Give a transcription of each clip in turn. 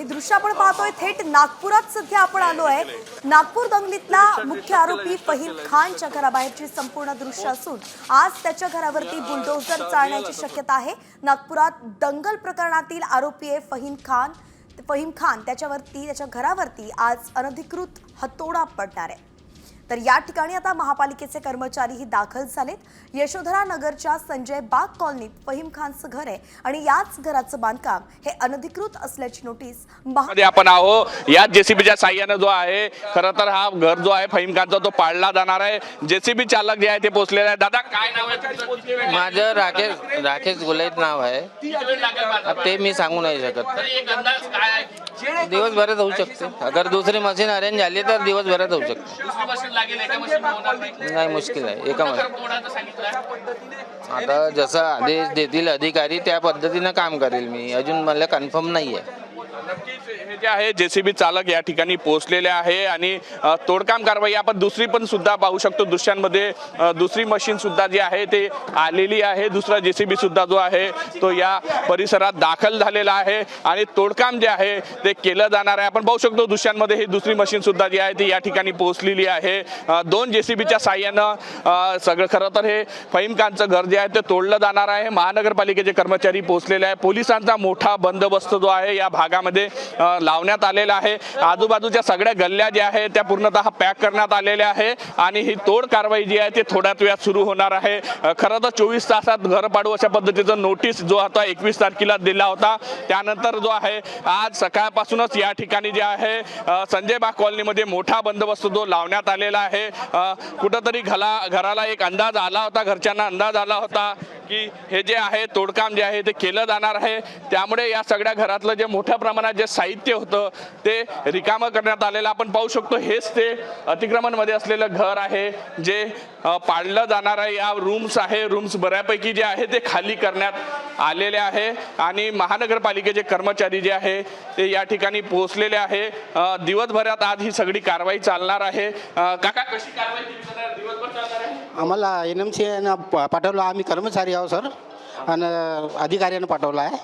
ही दृश्य आपण पाहतोय थेट नागपुरात सध्या आपण आलो आहे। नागपूर दंगलीतला मुख्य आरोपी फहीम खानच्या घराबाहेरची संपूर्ण दृश्य असून आज त्याच्या घरावरती बुलडोझर चालण्याची शक्यता आहे। नागपुरात दंगल प्रकरणातील आरोपी आहे फहीम खान त्याच्या घरावरती आज अनधिकृत हतोडा पडणार आहे। तर या ठिकाणी आता महापालिकेचे कर्मचारीही दाखल झालेत। यशोधरा नगरच्या संजय बाग कॉलनीत फहीम खानचं घर आहे आणि याच घराचं बांधकाम हे अनधिकृत असल्याची नोटीस आपण आहो। या जेसीबीच्या साह्याने जो आहे खरं तर हा घर जो आहे फहीम खानचा तो पाडला जाणार आहे। जेसीबी चालक जे आहे ते पोहोचलेले आहे। दादा काय नाव आहे? माझं राकेश गुलेत नाव आहे। ते मी सांगू नाही शकत। दिवसभरात होऊ शकते। अगर दुसरी मशीन अरेंज झाली तर दिवसभरात होऊ शकते। नाही मुश्किल आहे एका मध्ये। आता जसं आदेश देतील अधिकारी त्या पद्धतीने काम करेल मी। अजून मला कन्फर्म नाही आहे। हे जे आहे जेसीबी चालक या ठिकाणी पोहोचलेले आहे आणि तोडकाम कारवाई आपण दुसरी पण सुद्धा पाहू शकतो दृश्यांमध्ये। दुसरी मशीन सुद्धा जी आहे ते आलेली आहे। दुसरा जेसीबी सुद्धा जो आहे तो या परिसरात दाखल झालेला आहे आणि तोडकाम जे आहे ते केलं जाणार आहे। आपण पाहू शकतो दृश्यांमध्ये ही दुसरी मशीन सुद्धा जी आहे ती या ठिकाणी पोहोचलेली आहे। दोन जेसीबीच्या साह्यानं सगळं खरं तर हे फहीम खानचं घर जे आहे ते तोडलं जाणार आहे। महानगरपालिकेचे कर्मचारी पोहोचलेले आहे। पोलिसांचा मोठा बंदोबस्त जो आहे या भागामध्ये लावण्यात आलेला आहे। आजूबाजूच्या सगळ्या गल्ल्या ज्या आहेत त्या पूर्णतः पॅक करण्यात आलेल्या आहे आणि ही तोड कारवाई जी आहे ते थोड्याच वेळात सुरू होणार आहे। खरं तर 24 तासात घर पाडू अशा पद्धतीचं नोटीस जो होता 21 तारखेला दिला होता। त्यानंतर जो आहे आज सकाळपासूनच या ठिकाणी जे आहे संजय बाग कॉलनीमध्ये मोठा बंदोबस्त जो लावण्यात आलेला आहे। कुठंतरी घराला एक अंदाज आला होता, घरच्यांना अंदाज आला होता की हे जे आहे तोडकाम जे आहे ते केलं जाणार आहे। त्यामुळे या सगळ्या घरातलं जे मोठ्या प्रमाणात जे साहित्य होतं ते रिकामं करण्यात आलेलं आपण पाहू शकतो। हेच ते अतिक्रमण मध्ये असलेलं घर आहे जे पाडलं जाणार आहे। या रूम्स बऱ्यापैकी जे आहे ते खाली करण्यात आलेले आहे आणि महानगरपालिकेचे कर्मचारी जे आहे ते या ठिकाणी पोहोचलेले आहे। दिवसभरात आज ही सगळी कारवाई चालणार आहे। काका कशी कारवाई केली जाणार? दिवसभर चालणार आहे? आम्हाला एनएमसी पाठवलं, आम्ही कर्मचारी आहोत सर आणि अधिकाऱ्यानं पाठवलं आहे।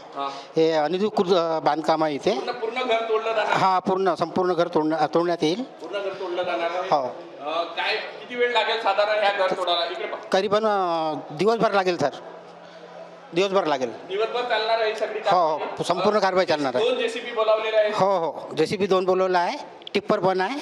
हे अनधिकृत बांधकाम आहे इथे। पूर्ण घर तोडलं जाणार? हा संपूर्ण घर तोडण्यात येईल। पूर्ण घर तोडलं जाणार आहे? हो। काय किती वेळ लागेल साधारण ह्या घर तोडायला? इकडे पहा। करीबन दिवसभर लागेल सर। दिवसभर लागेल। दिवसभर चालणार आहे सगळी? हो संपूर्ण कारवाई चालणार आहे। 2 जेसीबी बोलावलेले आहेत? हो जेसीबी 2 बोलवलं आहे। टिप्पर पण आहे,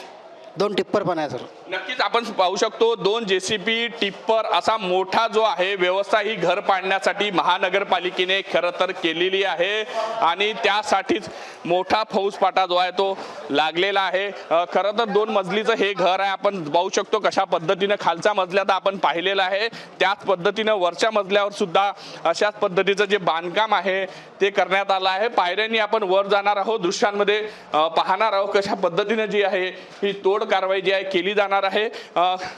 2 टिप्पर पण आहे सर। नक्कीच आपण पाहू शकतो 2 जेसीबी टिप्पर असा मोठा जो आहे व्यवस्था ही घर पाडण्यासाठी महानगरपालिकेने खरं तर केलेली आहे आणि त्यासाठीच मोठा फौजफाटा जो आहे तो लागलेला आहे। खरं तर 2 मजलीचं हे घर आहे। आपण पाहू शकतो कशा पद्धतीने खालच्या मजल्यात आपण पाहिलेलं आहे, त्याच पद्धतीने वरच्या मजल्यावर सुद्धा अशाच पद्धतीचं जे बांधकाम आहे ते करण्यात आलं आहे। पायऱ्यांनी आपण वर जाणार आहोत, दृश्यांमध्ये पाहणार आहोत कशा पद्धतीने जी आहे ही तोड कारवाई जी आहे केली जाणार आहे।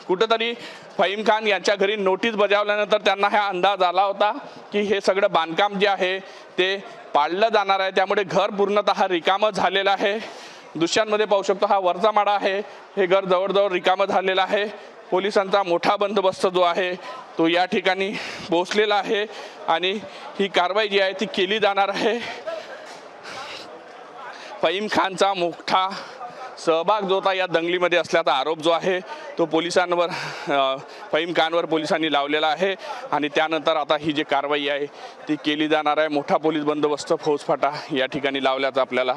कुठंतरी फहीम खान यांच्या घरी नोटीस बजावल्यानंतर त्यांना हा अंदाज आला होता की हे सगळं बांधकाम जे आहे ते पाडलं जाणार आहे। त्यामुळे घर पूर्णतः रिकामं झालेलं आहे। दृश्यांमध्ये पाहू शकतो हा वरचा माळा आहे, हे घर जवळजवळ रिकामं झालेलं आहे। पोलिसांचा मोठा बंदोबस्त जो आहे तो या ठिकाणी पोहोचलेला आहे आणि ही कारवाई जी आहे ती केली जाणार आहे। फहीम खानचा मोठा सहभाग जो होता या दंगलीमध्ये असल्याचा आरोप जो आहे तो पोलिसांवर फहीम खानवर पोलिसांनी लावलेला आहे आणि त्यानंतर आता ही जी कारवाई आहे ती केली जाणार आहे। मोठा पोलीस बंदोबस्त फौजफाटा या ठिकाणी लावल्याचं आपल्याला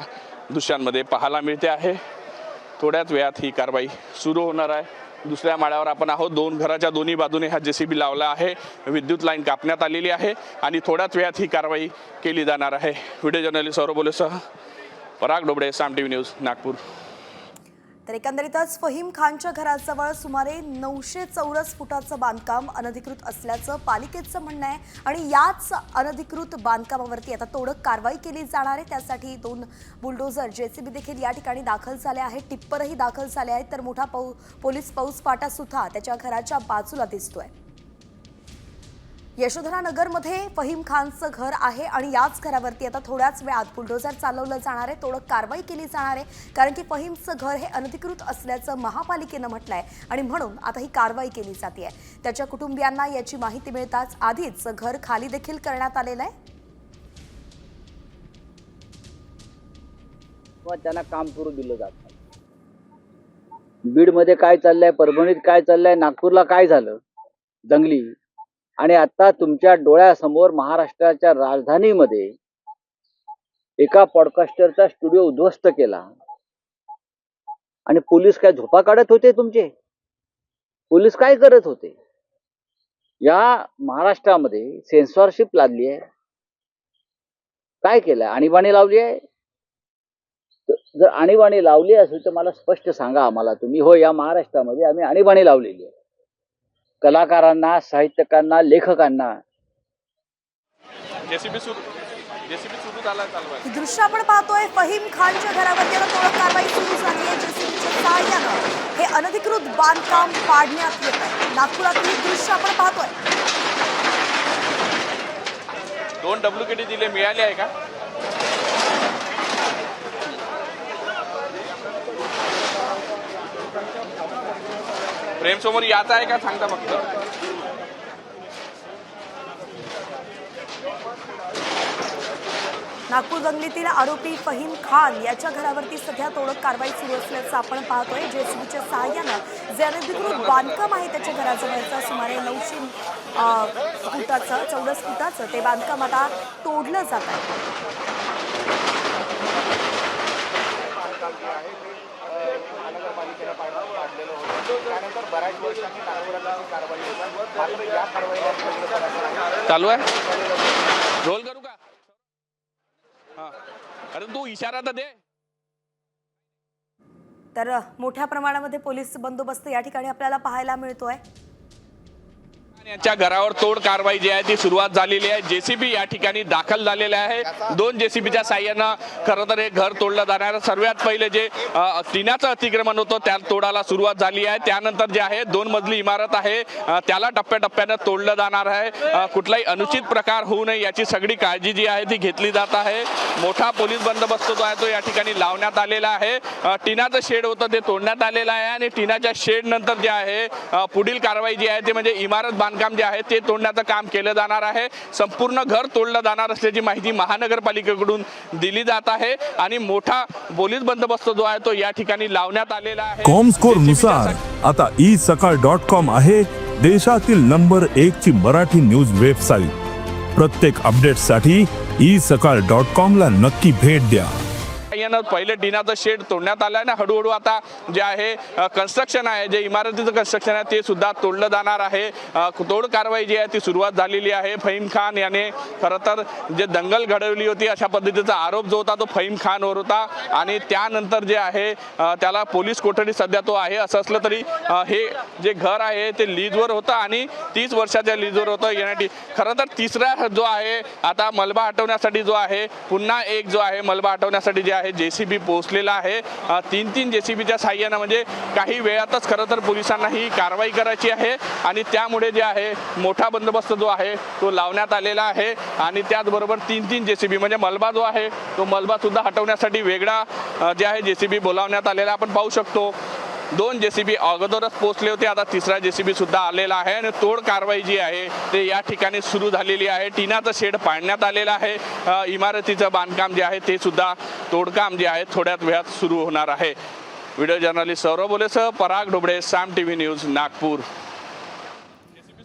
दृश्यांमध्ये पाहायला मिळते आहे। थोड्याच वेळात ही कारवाई सुरू होणार आहे। दुसऱ्या माळ्यावर आपण आहोत। 2 घराच्या दोन्ही बाजूने हा जेसीबी लावला आहे। विद्युत लाईन कापण्यात आलेली आहे आणि थोड्याच वेळात ही कारवाई केली जाणार आहे। व्हिडिओ जर्नलिस्ट सौरभ बोलेसह पराग डोबळे, साम टीव्ही न्यूज, नागपूर। तर एकंदरीतच फहीम खानच्या घराजवळ सुमारे 900 चौरस फुटाचं बांधकाम अनधिकृत असल्याचं पालिकेचं म्हणणं आहे आणि याच अनधिकृत बांधकामावरती आता तोडक कारवाई केली जाणार आहे। त्यासाठी 2 बुलडोझर जेसीबी देखील या ठिकाणी दाखल झाले आहेत, टिप्परही दाखल झाले आहेत। तर मोठा पोलीस फौजफाटा सुद्धा त्याच्या घराच्या बाजूला दिसतोय। यशोधरा नगरमध्ये फहीम खानचं घर आहे आणि याच घरावरती आता थोड्याच वेळात बुलडोझर चालवलं जाणार आहे, तोडक कारवाई केली जाणार आहे। कारण की फहीमचं घर हे अनधिकृत असल्याचं महापालिकेनं म्हटलंय आणि म्हणून आता ही कारवाई केली जाते आहे। त्याच्या कुटुंबियांना याची माहिती मिळताच आधीच घर खाली देखील करण्यात आलेलं आहे। किंवा त्यांना काम करू दिलं जात नाही. बीडमध्ये काय चाललंय, परभणीत काय चाललंय, नागपूरला काय झालं दंगली, आणि आता तुमच्या डोळ्यासमोर महाराष्ट्राच्या राजधानीमध्ये एका पॉडकास्टरचा स्टुडिओ उद्ध्वस्त केला. आणि पोलीस काय झोपा काढत होते तुमचे? पोलीस काय करत होते? या महाराष्ट्रामध्ये सेन्सॉरशिप लादली आहे. काय केलंय? आणीबाणी लावली आहे. जर आणीबाणी लावली असेल तर मला स्पष्ट सांगा आम्हाला तुम्ही. हो, या महाराष्ट्रामध्ये आम्ही आणीबाणी लावलेली आहे. कलाकारांना, साहित्यकांना, लेखकांना. जेसीबी सुरू झाला चालू ही दृश्य आपण पाहतोय. फहीम खानच्या घरावरती आता ठोक कारवाई सुरू झाली आहे. जेसीबीच्या सहाय्यानं हे अनधिकृत बांधकाम पाडण्यात येत आहे. नागपुरातील ही दृश्य आपण पाहतोय. 2 WKT दिले मिळाले आहे का? प्रेम समोर याचा आहे का सांगता फक्त. नागपूर दंगलीतील आरोपी फहीम खान याच्या घरावरती सध्या तोडक कारवाई सुरू असल्याचं आपण पाहतोय. जेसीबीच्या सहाय्यानं जे अनधिकृत बांधकाम आहे त्याच्या घराजवळचं सुमारे 900 फुटाचं, 14 फुटाचं ते बांधकाम आता तोडलं जात आहे. चालू आहे. रोल करू का? हा, अरे तू इशारा तर दे. तर मोठ्या प्रमाणामध्ये पोलीस बंदोबस्त या ठिकाणी आपल्याला पाहायला मिळतोय. यांच्या घरावर तोड कारवाई जी आहे ती सुरुवात झालेली आहे. जेसीबी या ठिकाणी दाखल झालेले आहे. 2 जेसीबीच्या साह्यानं खरं तर हे घर तोडलं जाणार. सर्वात पहिले जे टिनाचं अतिक्रमण होतं त्या तोडाला सुरुवात झाली आहे. त्यानंतर जे आहे 2 मजली इमारत आहे त्याला टप्प्याटप्प्यानं तोडलं जाणार आहे. कुठलाही अनुचित प्रकार होऊ नये याची सगळी काळजी जी आहे ती घेतली जात आहे. मोठा पोलीस बंदोबस्त जो आहे तो या ठिकाणी लावण्यात आलेला आहे. टिनाचं शेड होतं ते तोडण्यात आलेलं आहे आणि टिनाच्या शेड नंतर जे आहे पुढील कारवाई जी आहे ते म्हणजे इमारत बांधकाम जे आहे ते तोडण्याचं काम केलं जाणार आहे. संपूर्ण घर तोडलं जाणार असल्याची माहिती महानगरपालिकेकडून दिली जात आहे आणि मोठा पोलीस बंदोबस्त जो आहे तो या ठिकाणी लावण्यात आलेला आहे. कॉमस्कोर नुसार आता isakal.com आहे देशातील नंबर 1 ची मराठी न्यूज वेबसाईट. प्रत्येक अपडेटसाठी isakal.com ला नक्की भेट द्या. पहिले टिनाचं शेड तोडण्यात आलं आहे ना, हळूहळू आता जे आहे कन्स्ट्रक्शन आहे, जे इमारतीचं कन्स्ट्रक्शन आहे ते सुद्धा तोडलं जाणार आहे. तोड कारवाई जी आहे ती सुरुवात झालेली आहे. फहीम खान याने खरं तर जे दंगल घडवली होती अशा पद्धतीचा आरोप जो होता तो फहीम खानवर होता आणि त्यानंतर जे आहे त्याला पोलीस कोठडी सध्या तो आहे. असं असलं तरी हे जे घर आहे ते लीजवर होतं आणि 30 वर्षाच्या लीजवर होतं. यासाठी खरं तर तिसरा जो आहे आता मलबा हटवण्यासाठी जो आहे पुन्हा एक जो आहे मलबा हटवण्यासाठी जे आहे जेसीबी पोहोचलेला आहे. 3 जेसीबीच्या साह्यानं म्हणजे काही वेळातच खरं तर पोलिसांना ही कारवाई करायची आहे आणि त्यामुळे जे आहे मोठा बंदोबस्त जो आहे तो लावण्यात आलेला आहे आणि त्याचबरोबर 3 जेसीबी म्हणजे मलबा जो आहे तो मलबा सुद्धा हटवण्यासाठी वेगळा जे आहे जेसीबी बोलावण्यात आलेला आपण पाहू शकतो. 2 जेसीबी अगोदरच पोहोचले होते. आता तिसरा जेसीबी सुद्धा आलेला आहे आणि तोड कारवाई जी आहे ते या ठिकाणी सुरू झालेली आहे. टिनाचं शेड पाडण्यात आलेलं आहे. इमारतीचं बांधकाम जे आहे ते सुद्धा तोडकाम जे आहे थोड्याच वेळात सुरू होणार आहे. व्हिडिओ जर्नलिस्ट सौरभ बोलेसह पराग ढोबळे, साम टीव्ही न्यूज, नागपूर.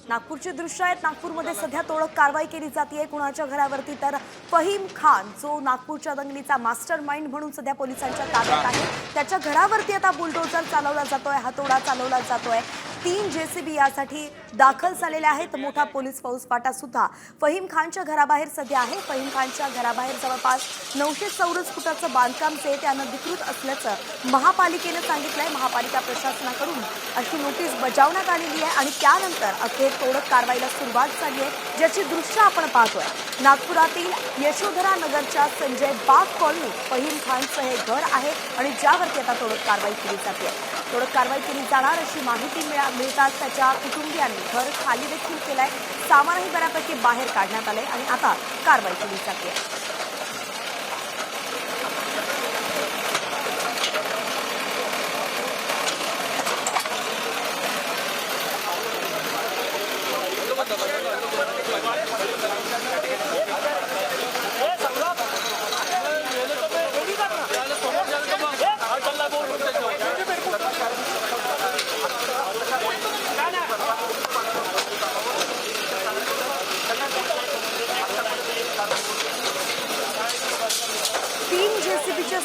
नागपूरचे दृश्य आहेत. नागपूरमध्ये सध्या तोडक कारवाई केली जाते कुणाच्या घरावरती, तर फहीम खान जो नागपूरच्या दंगलीचा मास्टर माइंड म्हणून सध्या पोलिसांच्या ताब्यात आहे त्याच्या घरावरती आता बुलडोजर चालवला जातोय, हातोडा चालवला जातोय. 3 जेसीबी यासाठी दाखल झालेले आहेत. मोठा पोलीस फौजफाटा सुद्धा फहीम खानच्या घराबाहेर सध्या आहे. फहीम खानच्या घराबाहेर जवळपास 900 चौरस फुटाचं बांधकाम जे त्यानं अधिकृत असल्याचं महापालिकेनं सांगितलंय. महापालिका प्रशासनाकडून अशी नोटीस बजावण्यात आलेली आहे आणि त्यानंतर अखेर तोडक कारवाईला सुरुवात झाली आहे, ज्याची दृश्य आपण पाहतोय. नागपुरातील यशोधरा नगरच्या संजय बाग कॉलनीत फहीम खानचं हे घर आहे आणि ज्यावरती आता तोडक कारवाई केली जाते. तोडक कारवाई केली जाणार अशी माहिती मिळताच त्याच्या कुटुंबियांनी घर खाली देखील केलंय. सामानही बऱ्यापैकी बाहेर काढण्यात आले आणि आता कारवाई केली जाते.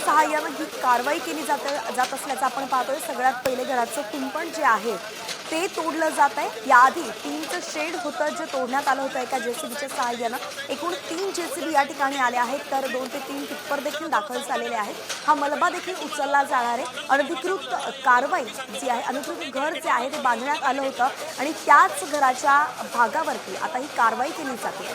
सहाय्यानं ही कारवाई केली जात असल्याचं आपण पाहतोय. सगळ्यात पहिले घराचं कुंपण जे आहे ते तोडलं जात आहे. याआधी टीनचं शेड होतं जे तोडण्यात आलं होतं एका जेसीबीच्या सहाय्यानं. एकूण 3 जेसीबी या ठिकाणी आले आहेत, तर 2 ते 3 टिप्पर देखील दाखल झालेले आहेत. हा मलबा देखील उचलला जाणार आहे. अनधिकृत कारवाई जी आहे, अनधिकृत घर जे आहे ते बांधण्यात आलं होतं आणि त्याच घराच्या भागावरती आता ही कारवाई केली जाते.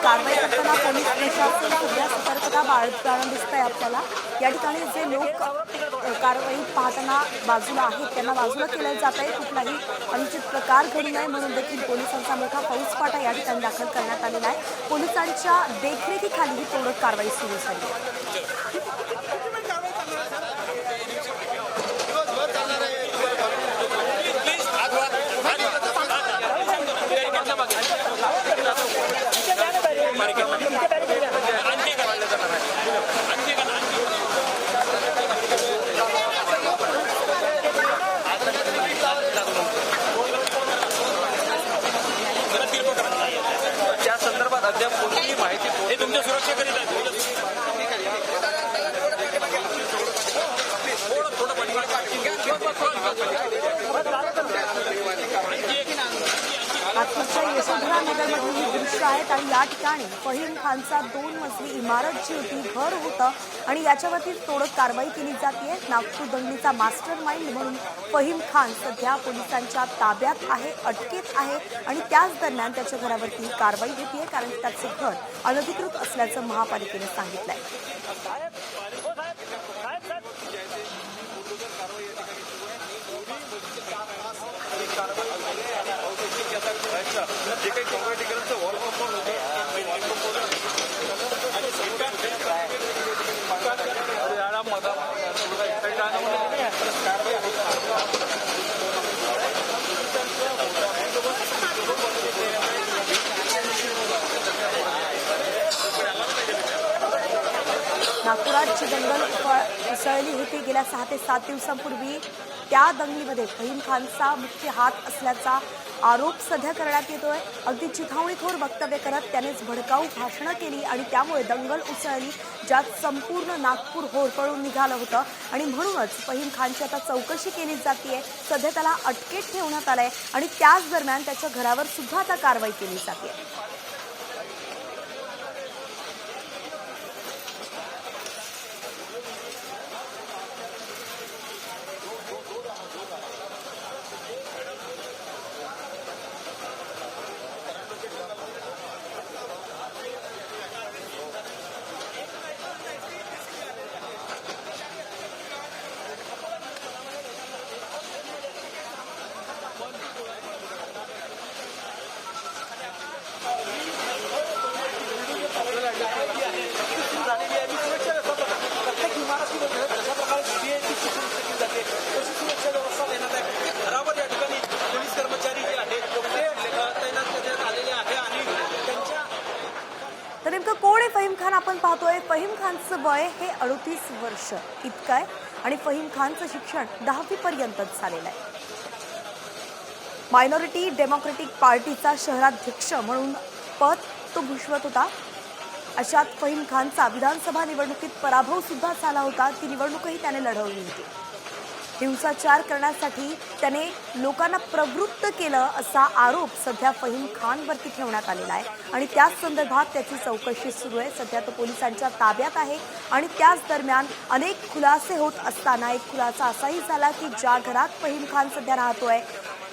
कारवाई करताना पोलीस प्रशासन सध्या सतर्कता बाळगताना दिसतंय आपल्याला. या ठिकाणी जे लोक कारवाई पाहताना बाजूला आहेत त्यांना बाजूला केलं जात आहे. कुठलाही अनुचित प्रकार घडू नये म्हणून देखील पोलिसांचा मोठा फौजफाटा या ठिकाणी दाखल करण्यात आलेला आहे. पोलिसांच्या देखरेखीखाली ही तोडक कारवाई सुरू झाली आहे. त्या संदर्भात अद्याप कोणतीही माहिती हे तुमच्या सुरक्षेकरिता नागपूरच्या यशोधरा नगरमधील ही दृश्य आहेत आणि या ठिकाणी फहीम खानचा 2 मजली इमारत जी होती, घर होतं आणि याच्यावरती तोडक कारवाई केली जाते. नागपूर दंगलीचा मास्टर माइंड म्हणून फहीम खान सध्या पोलिसांच्या ताब्यात आहे, अटकेत आहे आणि त्याच दरम्यान त्याच्या घरावरती कारवाई होतीये कारण त्याचे घर अनधिकृत असल्याचं महापालिकेने सांगितलंय. जे काही काँक्रिटीकरणचं वॉल कंपाऊंड होतं नागपुरात जी दंगल उसळली होती गेल्या 6 ते 7 दिवसांपूर्वी, त्या दंगलीमध्ये फहीम खानचा मुख्य हात असल्याचा आरोप सध्या करण्यात येतोय. अगदी चिथावणीखोर वक्तव्य करत त्यानेच भडकाऊ भाषणं केली आणि त्यामुळे दंगल उसळली, ज्यात संपूर्ण नागपूर होरपळून निघालं होतं आणि म्हणूनच फहीम खानची आता चौकशी केली जाते. सध्या त्याला अटकेत ठेवण्यात आलंय आणि त्याच दरम्यान त्याच्या घरावर सुद्धा आता कारवाई केली जाते. तर नेमकं कोण आहे फहीम खान आपण पाहतोय. फहीम खानचं वय हे 38 वर्ष इतकं आहे आणि फहीम खानचं शिक्षण 10वी पर्यंतच झालेलं आहे. मायनॉरिटी डेमोक्रेटिक पार्टीचा शहराध्यक्ष म्हणून पद तो भूषवत होता. अशात फहीम खानचा विधानसभा निवडणुकीत पराभव सुद्धा झाला होता. ती निवडणूकही त्याने लढवली होती. हिंसाचार करण्यासाठी त्याने लोकांना प्रवृत्त केलं असा आरोप सध्या फहीम खानवरती ठेवण्यात आलेला आहे आणि त्याच संदर्भात त्याची चौकशी सुरू आहे. सध्या तो पोलिसांच्या ताब्यात आहे आणि त्याच दरम्यान अनेक खुलासे होत असताना एक खुलासा असाही झाला की ज्या घरात फहीम खान सध्या राहतोय,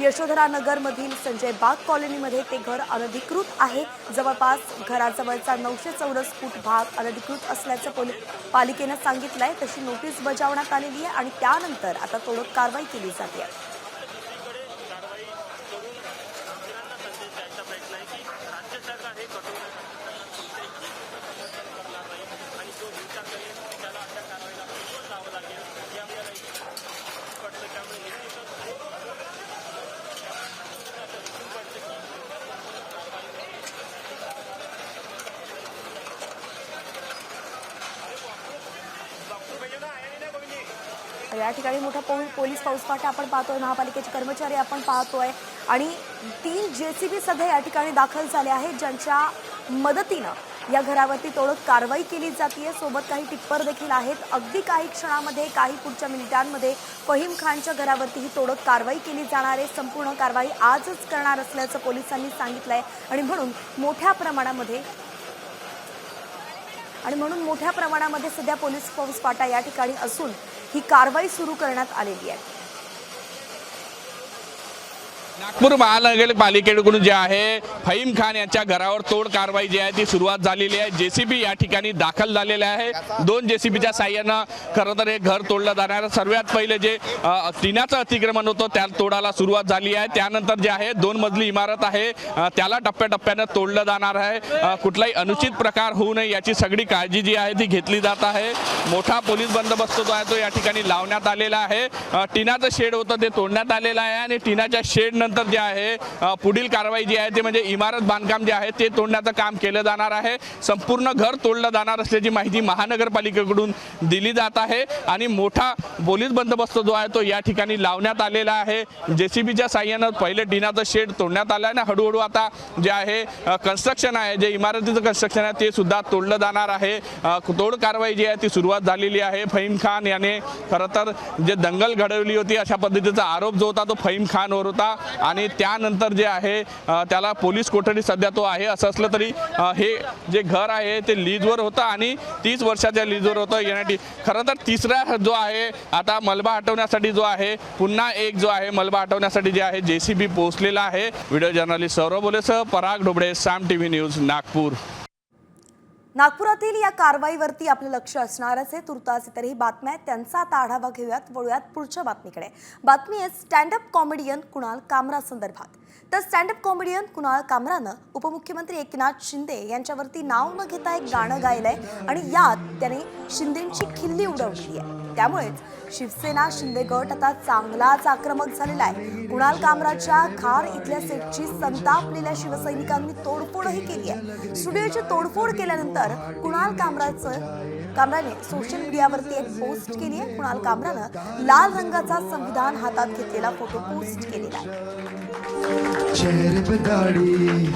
यशोधरा नगरमधील संजय बाग कॉलनीमध्ये, ते घर अनधिकृत आहे. जवळपास घराजवळचा 900 चौरस फूट भाग अनधिकृत असल्याचं पालिकेनं सांगितलंय. तशी नोटीस बजावण्यात आलेली आहे आणि त्यानंतर आता तोडक कारवाई केली जाते. आणि तर या ठिकाणी मोठा पोलीस फौजफाटा आपण पाहतोय, महापालिकेचे कर्मचारी आपण पाहतोय आणि 3 JCB सध्या या ठिकाणी दाखल झाले आहेत, ज्यांच्या मदतीनं या घरावरती तोडक कारवाई केली जाते। सोबत काही टिप्पर देखील आहेत। अगदी काही क्षणामध्ये, काही पुढच्या मिनिटांमध्ये फहीम खानच्या घरावरती ही तोडक कारवाई केली जाणार आहे। संपूर्ण कारवाई आजच करणार असल्याचं पोलिसांनी सांगितलंय आणि म्हणून मोठ्या प्रमाणामध्ये सध्या पोलीस फौजफाटा या ठिकाणी असून ही कारवाई सुरू करण्यात आलेली आहे। नागपूर महानगरपालिकेकडून जे आहे फहीम खान यांच्या घरावर तोड कारवाई जी आहे ती सुरुवात झालेली आहे। JCB या ठिकाणी दाखल झालेले आहे। 2 JCBच्या साह्यानं खरं तर हे घर तोडलं जाणार। सर्वात पहिले जे टिनाचं अतिक्रमण होतं त्या तोडाला सुरुवात झाली आहे। त्यानंतर जे आहे 2 मजली इमारत आहे त्याला टप्प्याटप्प्यानं तोडलं जाणार आहे। कुठलाही अनुचित प्रकार होऊ नये याची सगळी काळजी जी आहे ती घेतली जात आहे। मोठा पोलीस बंदोबस्त जो आहे तो या ठिकाणी लावण्यात आलेला आहे। टिनाचं शेड होतं ते तोडण्यात आलेलं आहे आणि टिनाच्या शेड नंतर जे आहे पुढील कारवाई जी आहे ते म्हणजे इमारत बांधकाम जे आहे ते तोडण्याचं काम केलं जाणार आहे। संपूर्ण घर तोडलं जाणार असल्याची माहिती महानगरपालिकेकडून दिली जात आहे आणि मोठा पोलीस बंदोबस्त जो आहे तो या ठिकाणी लावण्यात आलेला आहे। JCBच्या साह्यानं पहिले टिनाचं शेड तोडण्यात आलं आहे आणि हळूहळू आता जे आहे कन्स्ट्रक्शन आहे, जे इमारतीचं कन्स्ट्रक्शन आहे ते सुद्धा तोडलं जाणार आहे। तोड कारवाई जी आहे ती सुरुवात झालेली आहे। फहीम खान याने खरं तर जे दंगल घडवली होती अशा पद्धतीचा आरोप जो होता तो फहीम खानवर होता आणि त्यानंतर जे आहे त्याला पोलीस कोठडी सध्या तो आहे। असं असलं तरी हे जे घर आहे ते लीजवर होतं आणि 30 वर्षाच्या लीजवर होतं। यासाठी खरं तर तिसरा जो आहे आता मलबा हटवण्यासाठी जो आहे पुन्हा एक जो आहे मलबा हटवण्यासाठी जे आहे JCB पोहोचलेला आहे। व्हिडिओ जर्नलिस्ट सौरभ बोलेसह पराग ढोबळे, साम TV न्यूज, नागपूर। नागपुरातील या कारवाईवरती आपलं लक्ष असणारच आहे। तुर्तास इतरही बातम्या आहेत, त्यांचा आता आढावा घेऊयात। वळूयात पुढच्या बातमीकडे। बातमी आहे स्टँडअप कॉमेडियन कुणाल कामरा संदर्भात। तर स्टँडअप कॉमेडियन कुणाल कामरानं उपमुख्यमंत्री एकनाथ शिंदे यांच्यावरती नाव न घेता एक गाणं गायलंय आणि यात त्याने शिंदेंची खिल्ली उडवली आहे। त्यामुळेच शिवसेना शिंदे गट आता चांगलाच आक्रमक झालेला आहे। कुणाल कामराच्या खार इथल्या सेटची संतापलेल्या शिवसैनिकांनी तोडफोडही केली आहे। स्टुडिओची तोडफोड केल्यानंतर कुणाल कामराने सोशल मीडियावरती एक पोस्ट केली आहे। कुणाल कामरानं लाल रंगाचा संविधान हातात घेतलेला फोटो पोस्ट केलेला आहे। चेहरे पे दाढ़ी,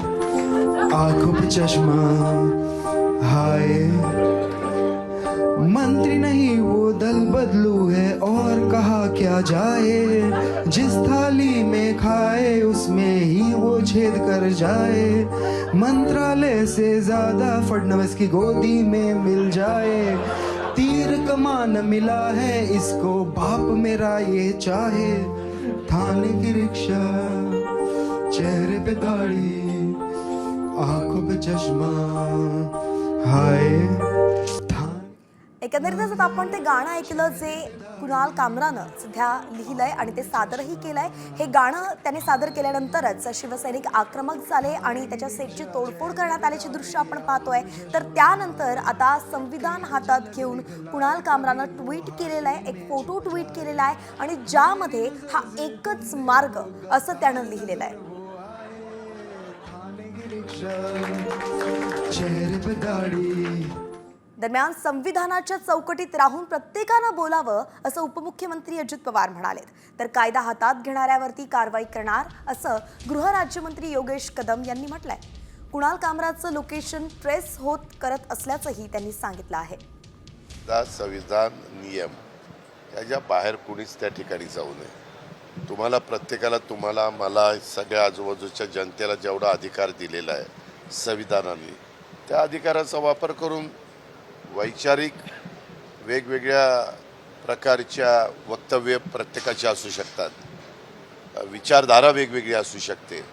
आंखों पे चश्मा, हाय मंत्री नहीं वो दल बदलू है और कहा क्या जाए। जिस थाली में खाए उसमें ही वो छेद कर जाए। मंत्रालय से ज्यादा फडणवीस की गोदी में मिल जाए। तीर कमान मिला है इसको बाप मेरा ये चाहे। थाने की रिक्शा, चेहरे पे दाढ़ी, आंखों पे चश्मा, हाय। एकंदरीतच आपण ते गाणं ऐकलं जे कुणाल कामरानं सध्या लिहिलंय आणि ते सादरही केलंय। हे गाणं त्याने सादर केल्यानंतरच शिवसैनिक आक्रमक झाले आणि त्याच्या सेटची तोडफोड करण्यात आल्याची दृश्य आपण पाहतोय। तर त्यानंतर आता संविधान हातात घेऊन कुणाल कामरानं ट्विट केलेलं आहे, एक फोटो ट्विट केलेला आहे आणि ज्यामध्ये हा एकच मार्ग असं त्यानं लिहिलेलं आहे। चेहरे पे दाढ़ी। दरम्यान संविधानाच्या चौकटीत राहून प्रत्येकानं बोलावं असं उपमुख्यमंत्री अजित पवार म्हणाले। तर कायदा हातात घेणाऱ्यावरती कारवाई करणार असं गृहराज्यमंत्री योगेश कदम यांनी म्हटलंय। कुणाल कामराचं लोकेशन ट्रेस करत असल्याचंही त्यांनी सांगितलं आहे। संविधान नियम याच्या बाहेर कुणीच त्या ठिकाणी जाऊ नये। तुम्हाला प्रत्येकाला, तुम्हाला, मला, सगळ्या आजूबाजूच्या जनतेला जेवढा अधिकार दिलेला आहे संविधानाने, त्या अधिकाराचा वापर करून वैचारिक वेगवेगळ्या प्रकारच्या वक्तव्य प्रत्येकाची असू शकतात, विचारधारा वेगवेगळी असू शकते,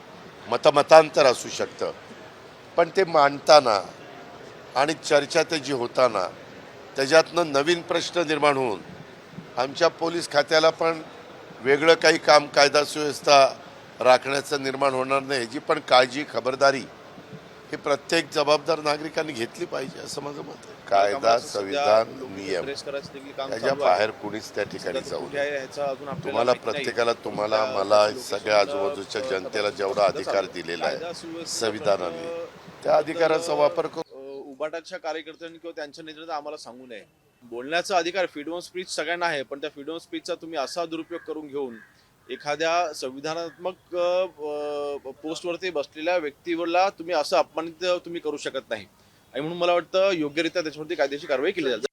मतमतांतर असू शकतं, पण ते मांडताना आणि चर्चा त्याची होताना त्याच्यातनं नवीन प्रश्न निर्माण होऊन आमच्या पोलीस खात्याला पण वेगळं काही काम, कायदा सुव्यवस्था राखण्याचं निर्माण होणार नाही याची पण काळजी, खबरदारी ही प्रत्येक जबाबदार नागरिकांनी घेतली पाहिजे असं माझं मत आहे। कायदा, संविधान, नियम याच्या बाहेर कुणीच त्या ठिकाणी जाऊ नये। तुम्हाला प्रत्येकाला, तुम्हाला, मला, सगळ्या आजूबाजूच्या जनतेला जेवढा अधिकार दिलेला आहे संविधानाने, त्या अधिकाराचा वापर करून उबाटाच्या कार्यकर्त्यांनी किंवा त्यांच्या नेत्यांना आम्हाला सांगू नये। बोलण्याचा अधिकार फ्रीडम ऑफ स्पीच सगळ्यांना आहे, पण त्या फ्रीडम ऑफ स्पीचचा तुम्ही असा दुरुपयोग करून घेऊन एखाद्या संविधानात्मक पोस्टवरती बसलेल्या व्यक्तीला तुम्ही असं अपमानित तुम्ही करू शकत नाही. आणि म्हणून मला वाटतं योग्यरित्या त्याच्यावरती कायदेशीर कारवाई केली जाईल.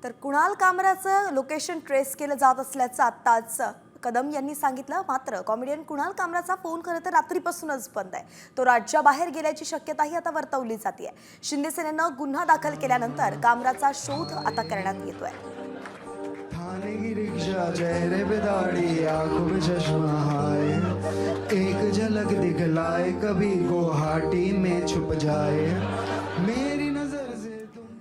तर कुणाल कामराचं लोकेशन ट्रेस केलं जात असल्याचं आत्ताच कदम यांनी सांगितलं. मात्र कॉमेडियन कुणाल कामराचा फोन खरं तर रात्रीपासूनच बंद आहे. तो राज्याबाहेर गेल्याची शक्यताही आता वर्तवली जाते. शिंदे सेनेनं गुन्हा दाखल केल्यानंतर कामराचा शोध आता करण्यात येतोय. थाने की रिक्शा चेहरे पे दाढ़ी आंखों में चश्मा है, एक झलक दिखलाए कभी गुवाहाटी में छुप जाए.